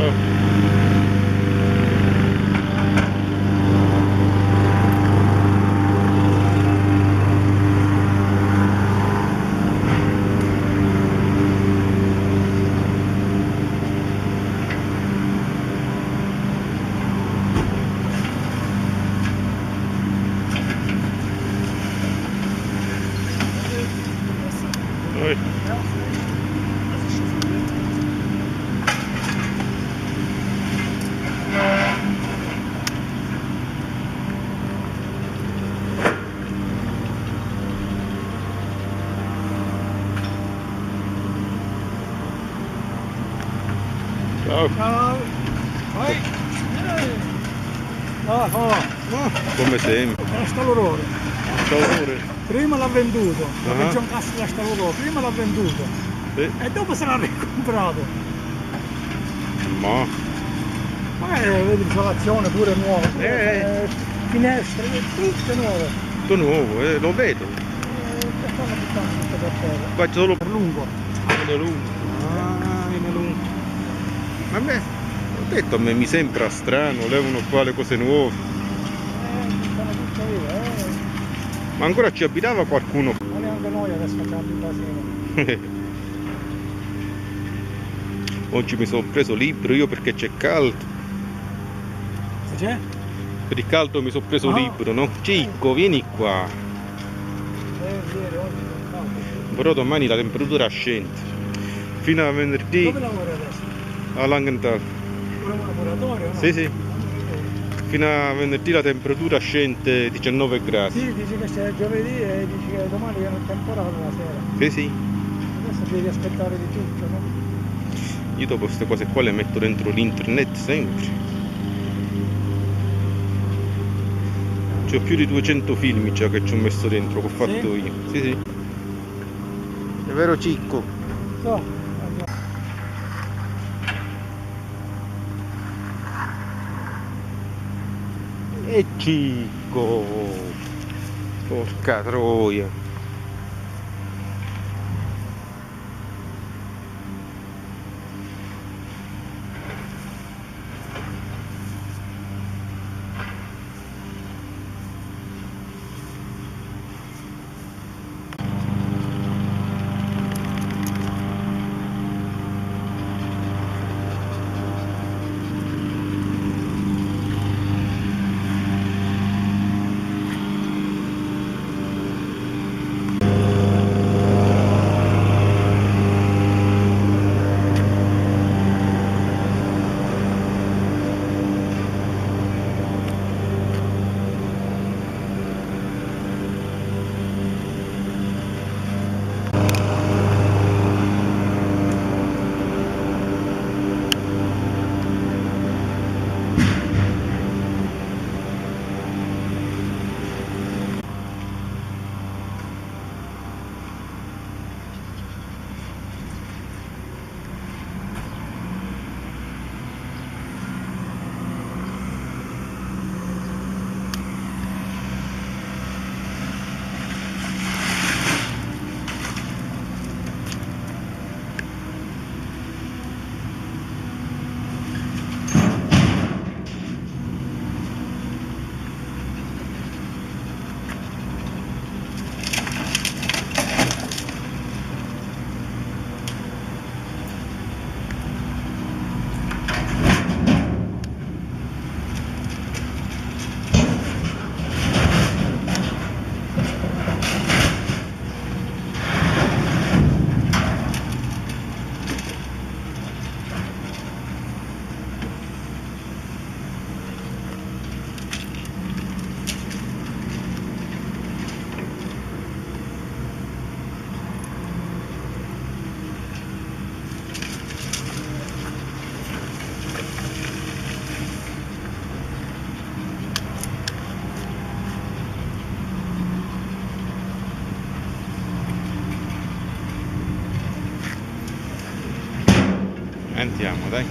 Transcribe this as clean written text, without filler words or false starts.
Ciao. Ciao. Vai. Come sempre. Sta l'orrore. Ciao pure. Prima l'ha venduto, c'è un cazzo da sta l'orrore, prima l'ha venduto e dopo se l'ha ricomprato. Ma Vedi l'isolazione pure nuova, finestre, tutte nuove. tutto nuovo, lo vedo. Che stanno buttando tutto per terra. Qua c'è solo Per lungo. viene lungo. Ah, viene lungo. Ma a me, ho detto, a me mi sembra strano, levano qua le cose nuove. Stanno tutte via, Ma ancora ci abitava qualcuno? Ma neanche noi adesso facciamo più casino. Oggi mi sono preso libro io perché c'è caldo. Se c'è? Per il caldo mi sono preso libro, no? Cicco, vieni qua. Ieri, oggi è caldo. Però domani la temperatura scende. Fino a venerdì Dove lavori adesso? a Langenthal. Pure un laboratorio, no? Sì, sì. Fino a venerdì la temperatura scende 19 gradi. Sì, dici che c'è giovedì e dici che domani viene il temporale la sera. Sì, sì. Adesso devi aspettare di tutto, no? Io dopo queste cose qua le metto dentro l'internet sempre. C'ho più di 200 film già che ci ho messo dentro, che ho fatto io. Sì, sì. È vero Cicco? So. E Cicco! Porca troia! Andiamo, dai.